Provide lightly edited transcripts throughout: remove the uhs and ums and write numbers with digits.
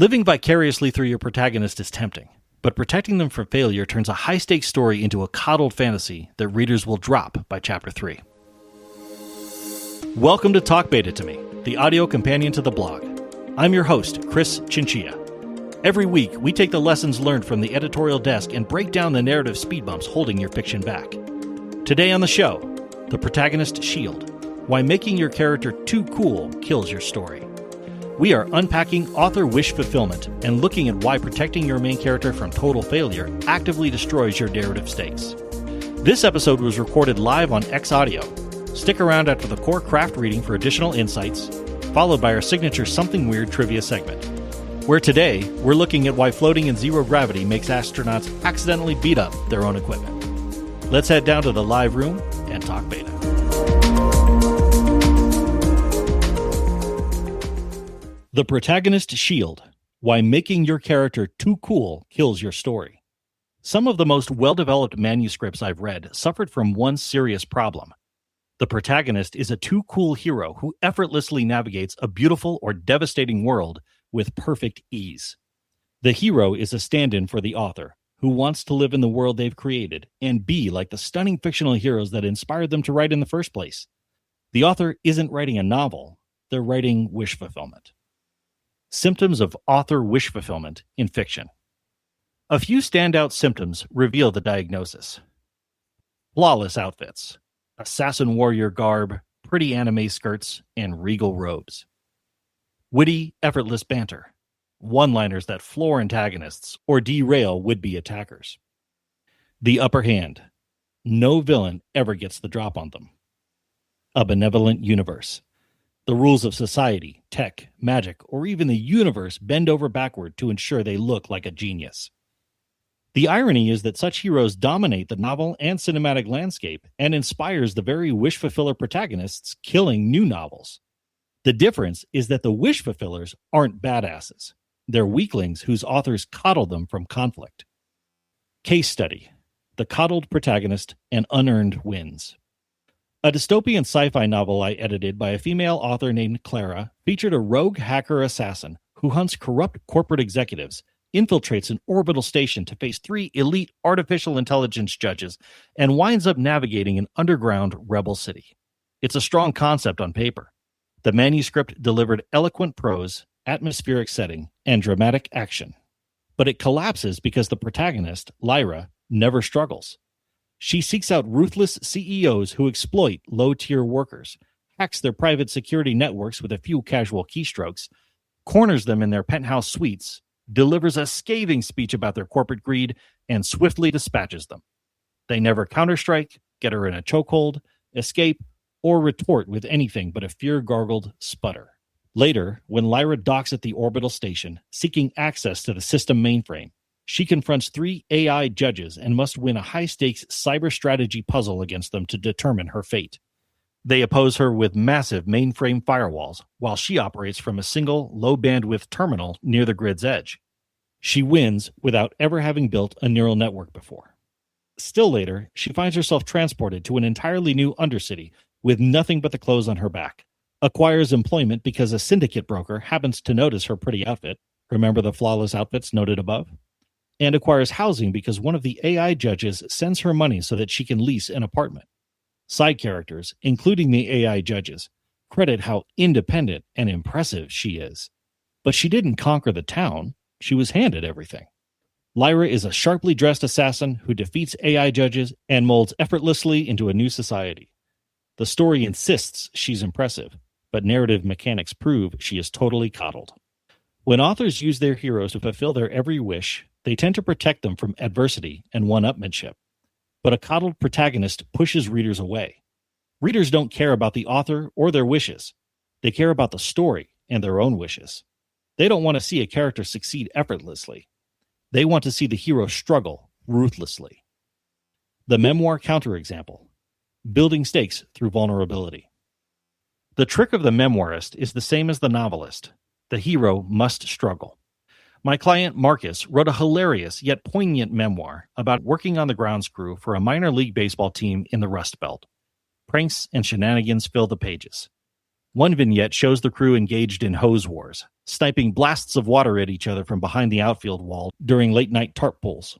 Living vicariously through your protagonist is tempting, but protecting them from failure turns a high-stakes story into a coddled fantasy that readers will drop by Chapter 3. Welcome to Talk Beta to Me, the audio companion to the blog. I'm your host, Chris Chinchilla. Every week, we take the lessons learned from the editorial desk and break down the narrative speed bumps holding your fiction back. Today on the show, the protagonist shield, why making your character too cool kills your story. We are unpacking author wish fulfillment and looking at why protecting your main character from total failure actively destroys your narrative stakes. This episode was recorded live on X Audio. Stick around after the core craft reading for additional insights, followed by our signature Something Weird trivia segment, where today we're looking at why floating in zero gravity makes astronauts accidentally beat up their own equipment. Let's head down to the live room and talk beta. The protagonist shield, why making your character too cool kills your story. Some of the most well-developed manuscripts I've read suffered from one serious problem. The protagonist is a too cool hero who effortlessly navigates a beautiful or devastating world with perfect ease. The hero is a stand-in for the author, who wants to live in the world they've created and be like the stunning fictional heroes that inspired them to write in the first place. The author isn't writing a novel, they're writing wish fulfillment. Symptoms of author wish fulfillment in fiction. A few standout symptoms reveal the diagnosis. Flawless outfits, assassin warrior garb, pretty anime skirts, and regal robes. Witty, effortless banter, one-liners that floor antagonists or derail would-be attackers. The upper hand, no villain ever gets the drop on them. A benevolent universe. The rules of society, tech, magic, or even the universe bend over backward to ensure they look like a genius. The irony is that such heroes dominate the novel and cinematic landscape and inspires the very wish-fulfiller protagonists killing new novels. The difference is that the wish fulfillers aren't badasses. They're weaklings whose authors coddle them from conflict. Case study: The Coddled Protagonist and Unearned Wins. A dystopian sci-fi novel I edited by a female author named Clara featured a rogue hacker assassin who hunts corrupt corporate executives, infiltrates an orbital station to face 3 elite artificial intelligence judges, and winds up navigating an underground rebel city. It's a strong concept on paper. The manuscript delivered eloquent prose, atmospheric setting, and dramatic action. But it collapses because the protagonist, Lyra, never struggles. She seeks out ruthless CEOs who exploit low-tier workers, hacks their private security networks with a few casual keystrokes, corners them in their penthouse suites, delivers a scathing speech about their corporate greed, and swiftly dispatches them. They never counterstrike, get her in a chokehold, escape, or retort with anything but a fear-gargled sputter. Later, when Lyra docks at the orbital station, seeking access to the system mainframe, she confronts 3 AI judges and must win a high-stakes cyber strategy puzzle against them to determine her fate. They oppose her with massive mainframe firewalls, while she operates from a single low-bandwidth terminal near the grid's edge. She wins without ever having built a neural network before. Still later, she finds herself transported to an entirely new undercity with nothing but the clothes on her back, acquires employment because a syndicate broker happens to notice her pretty outfit, remember the flawless outfits noted above? And acquires housing because one of the AI judges sends her money so that she can lease an apartment. Side characters, including the AI judges, credit how independent and impressive she is. But she didn't conquer the town, she was handed everything. Lyra is a sharply dressed assassin who defeats AI judges and molds effortlessly into a new society. The story insists she's impressive, but narrative mechanics prove she is totally coddled. When authors use their heroes to fulfill their every wish, they tend to protect them from adversity and one-upmanship. But a coddled protagonist pushes readers away. Readers don't care about the author or their wishes. They care about the story and their own wishes. They don't want to see a character succeed effortlessly. They want to see the hero struggle ruthlessly. The memoir counterexample: building stakes through vulnerability. The trick of the memoirist is the same as the novelist. The hero must struggle. My client, Marcus, wrote a hilarious yet poignant memoir about working on the grounds crew for a minor league baseball team in the Rust Belt. Pranks and shenanigans fill the pages. One vignette shows the crew engaged in hose wars, sniping blasts of water at each other from behind the outfield wall during late-night tarp pulls.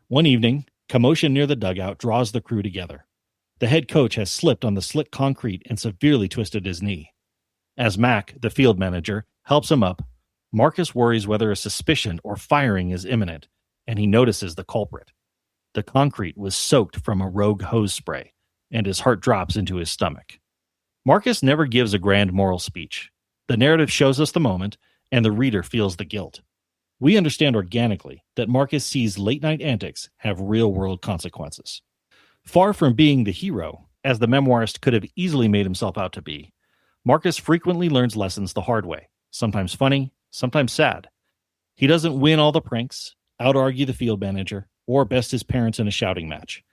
One evening, commotion near the dugout draws the crew together. The head coach has slipped on the slick concrete and severely twisted his knee. As Mac, the field manager, helps him up, Marcus worries whether a suspicion or firing is imminent, and he notices the culprit. The concrete was soaked from a rogue hose spray, and his heart drops into his stomach. Marcus never gives a grand moral speech. The narrative shows us the moment, and the reader feels the guilt. We understand organically that Marcus sees late-night antics have real-world consequences. Far from being the hero, as the memoirist could have easily made himself out to be, Marcus frequently learns lessons the hard way, sometimes funny, sometimes sad. He doesn't win all the pranks, out-argue the field manager, or best his parents in a shouting match.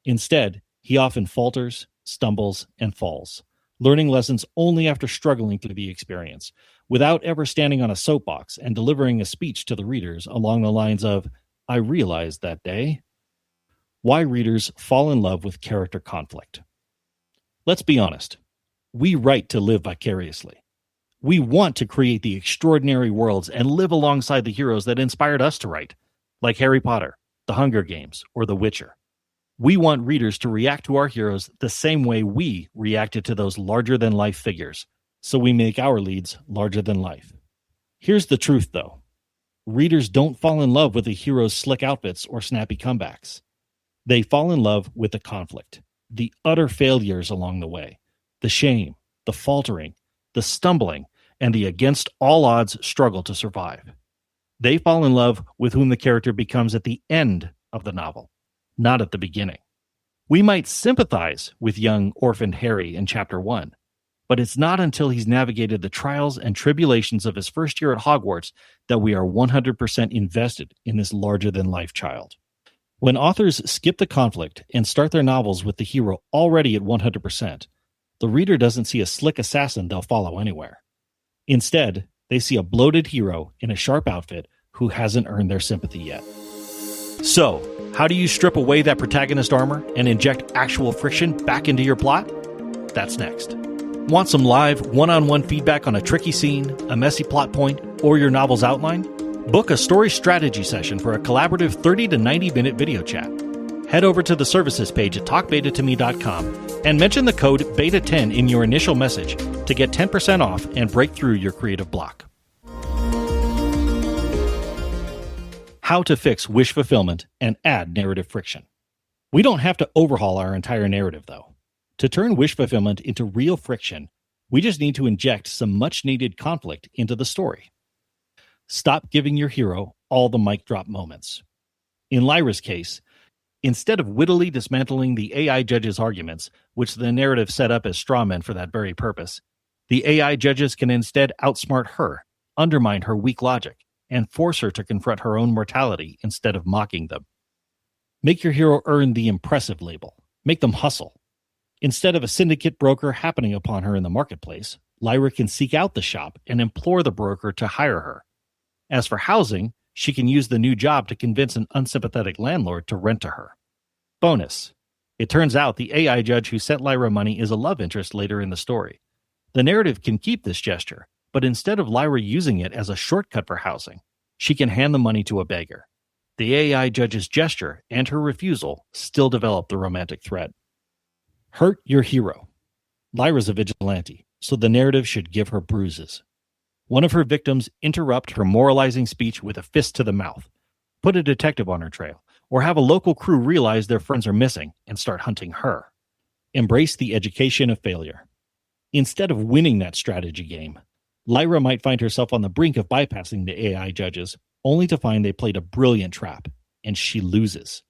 Instead, he often falters, stumbles, and falls, learning lessons only after struggling through the experience, without ever standing on a soapbox and delivering a speech to the readers along the lines of, "I realized that day." Why readers fall in love with character conflict. Let's be honest. We write to live vicariously. We want to create the extraordinary worlds and live alongside the heroes that inspired us to write, like Harry Potter, The Hunger Games, or The Witcher. We want readers to react to our heroes the same way we reacted to those larger-than-life figures, so we make our leads larger than life. Here's the truth, though. Readers don't fall in love with the hero's slick outfits or snappy comebacks. They fall in love with the conflict, the utter failures along the way, the shame, the faltering, the stumbling, and the against-all-odds struggle to survive. They fall in love with whom the character becomes at the end of the novel, not at the beginning. We might sympathize with young orphaned Harry in Chapter 1, but it's not until he's navigated the trials and tribulations of his first year at Hogwarts that we are 100% invested in this larger-than-life child. When authors skip the conflict and start their novels with the hero already at 100%, the reader doesn't see a slick assassin they'll follow anywhere. Instead, they see a bloated hero in a sharp outfit who hasn't earned their sympathy yet. So, how do you strip away that protagonist armor and inject actual friction back into your plot? That's next. Want some live, one-on-one feedback on a tricky scene, a messy plot point, or your novel's outline? Book a story strategy session for a collaborative 30 to 90-minute video chat. Head over to the services page at talkbetatome.com and mention the code BETA10 in your initial message to get 10% off and break through your creative block. How to fix wish fulfillment and add narrative friction. We don't have to overhaul our entire narrative, though. To turn wish fulfillment into real friction, we just need to inject some much-needed conflict into the story. Stop giving your hero all the mic drop moments. In Lyra's case, instead of wittily dismantling the AI judge's arguments, which the narrative set up as straw men for that very purpose, the AI judges can instead outsmart her, undermine her weak logic, and force her to confront her own mortality instead of mocking them. Make your hero earn the impressive label. Make them hustle. Instead of a syndicate broker happening upon her in the marketplace, Lyra can seek out the shop and implore the broker to hire her. As for housing, she can use the new job to convince an unsympathetic landlord to rent to her. Bonus. It turns out the AI judge who sent Lyra money is a love interest later in the story. The narrative can keep this gesture, but instead of Lyra using it as a shortcut for housing, she can hand the money to a beggar. The AI judge's gesture and her refusal still develop the romantic thread. Hurt your hero. Lyra's a vigilante, so the narrative should give her bruises. One of her victims interrupt her moralizing speech with a fist to the mouth, put a detective on her trail, or have a local crew realize their friends are missing and start hunting her. Embrace the education of failure. Instead of winning that strategy game, Lyra might find herself on the brink of bypassing the AI judges, only to find they played a brilliant trap, and she loses.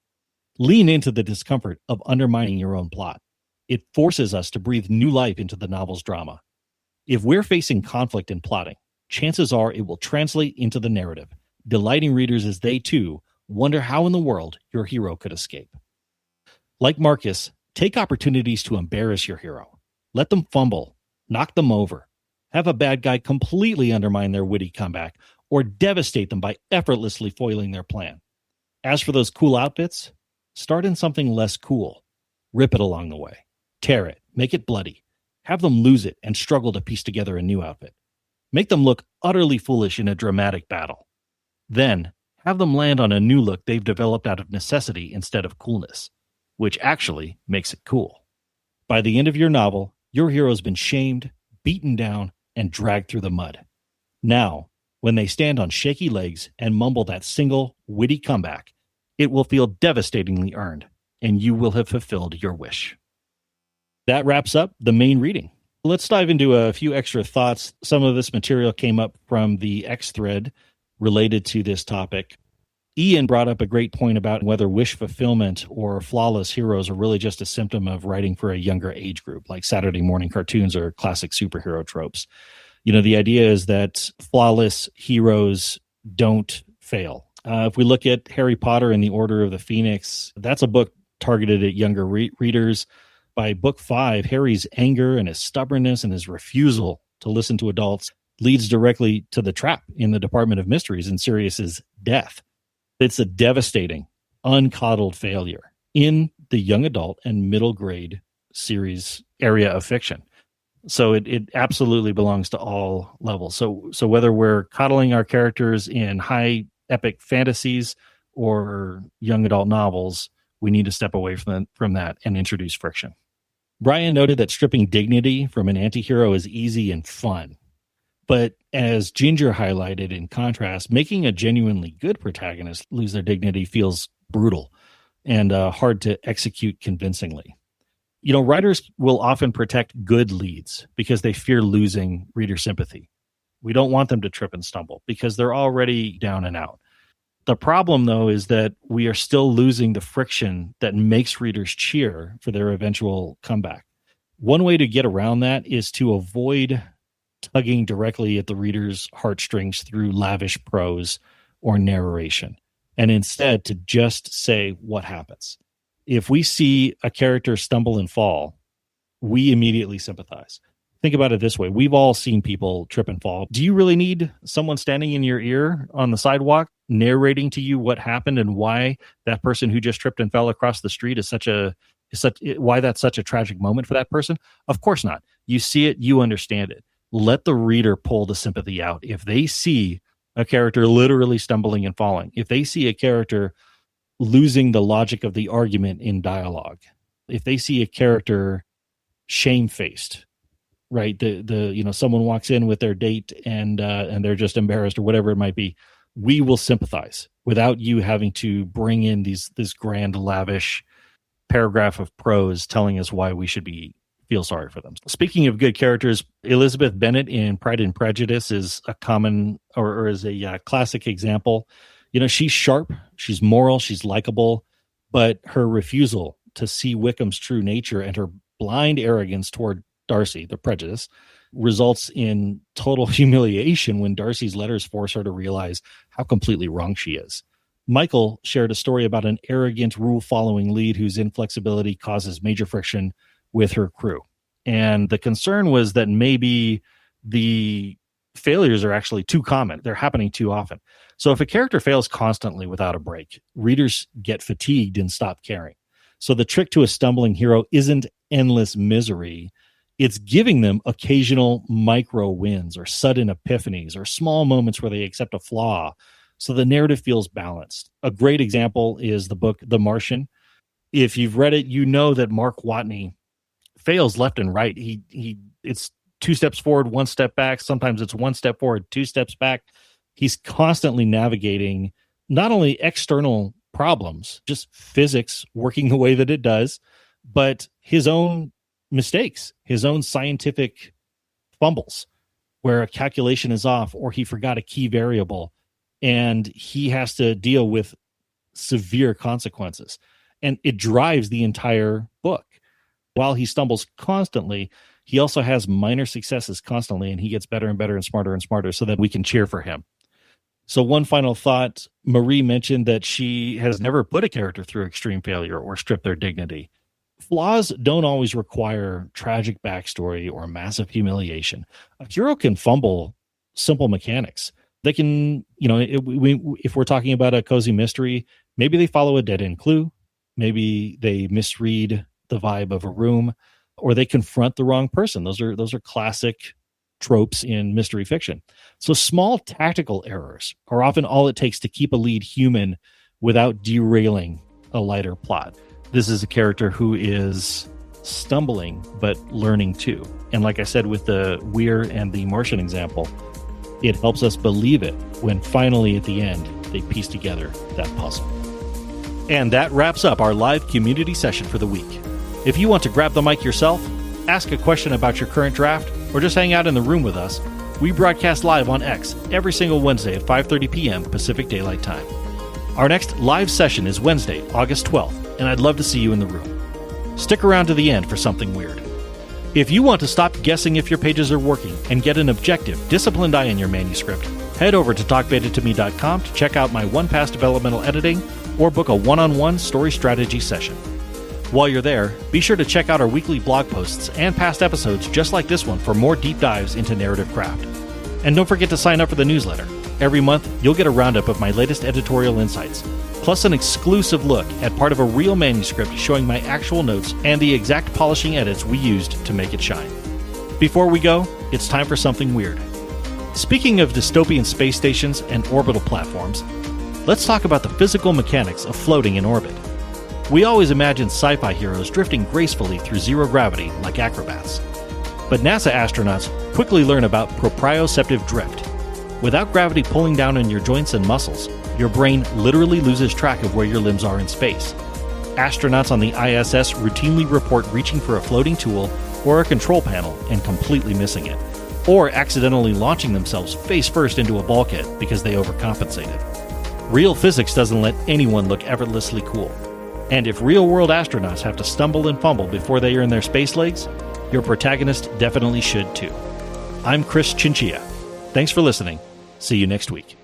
Lean into the discomfort of undermining your own plot. It forces us to breathe new life into the novel's drama. If we're facing conflict in plotting, chances are it will translate into the narrative, delighting readers as they, too, wonder how in the world your hero could escape. Like Marcus, take opportunities to embarrass your hero. Let them fumble, knock them over, have a bad guy completely undermine their witty comeback, or devastate them by effortlessly foiling their plan. As for those cool outfits, start in something less cool. Rip it along the way. Tear it. Make it bloody. Have them lose it and struggle to piece together a new outfit. Make them look utterly foolish in a dramatic battle. Then, have them land on a new look they've developed out of necessity instead of coolness, which actually makes it cool. By the end of your novel, your hero's been shamed, beaten down, and dragged through the mud. Now, when they stand on shaky legs and mumble that single, witty comeback, it will feel devastatingly earned, and you will have fulfilled your wish. That wraps up the main reading. Let's dive into a few extra thoughts. Some of this material came up from the X thread related to this topic. Ian brought up a great point about whether wish fulfillment or flawless heroes are really just a symptom of writing for a younger age group, like Saturday morning cartoons or classic superhero tropes. The idea is that flawless heroes don't fail. If we look at Harry Potter and the Order of the Phoenix, that's a book targeted at younger readers. By book 5, Harry's anger and his stubbornness and his refusal to listen to adults leads directly to the trap in the Department of Mysteries and Sirius's death. It's a devastating, uncoddled failure in the young adult and middle grade series area of fiction. So it absolutely belongs to all levels. So whether we're coddling our characters in high epic fantasies or young adult novels, we need to step away from that and introduce friction. Brian noted that stripping dignity from an antihero is easy and fun. But as Ginger highlighted, in contrast, making a genuinely good protagonist lose their dignity feels brutal and hard to execute convincingly. Writers will often protect good leads because they fear losing reader sympathy. We don't want them to trip and stumble because they're already down and out. The problem, though, is that we are still losing the friction that makes readers cheer for their eventual comeback. One way to get around that is to avoid tugging directly at the reader's heartstrings through lavish prose or narration, and instead to just say what happens. If we see a character stumble and fall, we immediately sympathize. Think about it this way. We've all seen people trip and fall. Do you really need someone standing in your ear on the sidewalk narrating to you what happened and why that person who just tripped and fell across the street is why that's such a tragic moment for that person? Of course not. You see it, you understand it. Let the reader pull the sympathy out. If they see a character literally stumbling and falling, if they see a character losing the logic of the argument in dialogue, if they see a character shamefaced, right? Someone walks in with their date and they're just embarrassed or whatever it might be, we will sympathize without you having to bring in this grand, lavish paragraph of prose telling us why we should feel sorry for them. Speaking of good characters, Elizabeth Bennet in Pride and Prejudice is a common or is a classic example. She's sharp, she's moral, she's likable, but her refusal to see Wickham's true nature and her blind arrogance toward Darcy, the prejudice, results in total humiliation when Darcy's letters force her to realize how completely wrong she is. Michael shared a story about an arrogant, rule-following lead whose inflexibility causes major friction with her crew. And the concern was that maybe the failures are actually too common. They're happening too often. So if a character fails constantly without a break, readers get fatigued and stop caring. So the trick to a stumbling hero isn't endless misery. It's giving them occasional micro wins or sudden epiphanies or small moments where they accept a flaw. So the narrative feels balanced. A great example is the book, The Martian. If you've read it, you know that Mark Watney fails left and right. It's 2 steps forward, 1 step back. Sometimes it's 1 step forward, 2 steps back. He's constantly navigating not only external problems, just physics working the way that it does, but his own mistakes, his own scientific fumbles where a calculation is off or he forgot a key variable and he has to deal with severe consequences. And it drives the entire book. While he stumbles constantly, he also has minor successes constantly, and he gets better and better and smarter so that we can cheer for him. So one final thought, Marie mentioned that she has never put a character through extreme failure or stripped their dignity. Flaws don't always require tragic backstory or massive humiliation. A hero can fumble simple mechanics. They can, if we're talking about a cozy mystery, maybe they follow a dead-end clue. Maybe they misread the vibe of a room, or they confront the wrong person. Those are classic tropes in mystery fiction. So small tactical errors are often all it takes to keep a lead human without derailing a lighter plot. This is a character who is stumbling but learning too. And like I said with the Weir and the Martian example, it helps us believe it when finally at the end they piece together that puzzle. And that wraps up our live community session for the week. If you want to grab the mic yourself, ask a question about your current draft, or just hang out in the room with us, we broadcast live on X every single Wednesday at 5:30 p.m. Pacific Daylight Time. Our next live session is Wednesday, August 12th, and I'd love to see you in the room. Stick around to the end for something weird. If you want to stop guessing if your pages are working and get an objective, disciplined eye on your manuscript, head over to talkbetatome.com to check out my one-pass developmental editing or book a one-on-one story strategy session. While you're there, be sure to check out our weekly blog posts and past episodes just like this one for more deep dives into narrative craft. And don't forget to sign up for the newsletter. Every month, you'll get a roundup of my latest editorial insights, plus an exclusive look at part of a real manuscript showing my actual notes and the exact polishing edits we used to make it shine. Before we go, it's time for something weird. Speaking of dystopian space stations and orbital platforms, let's talk about the physical mechanics of floating in orbit. We always imagine sci-fi heroes drifting gracefully through zero gravity like acrobats. But NASA astronauts quickly learn about proprioceptive drift. Without gravity pulling down on your joints and muscles, your brain literally loses track of where your limbs are in space. Astronauts on the ISS routinely report reaching for a floating tool or a control panel and completely missing it, or accidentally launching themselves face first into a bulkhead because they overcompensated. Real physics doesn't let anyone look effortlessly cool. And if real-world astronauts have to stumble and fumble before they earn their space legs, your protagonist definitely should too. I'm Chris Chinchilla. Thanks for listening. See you next week.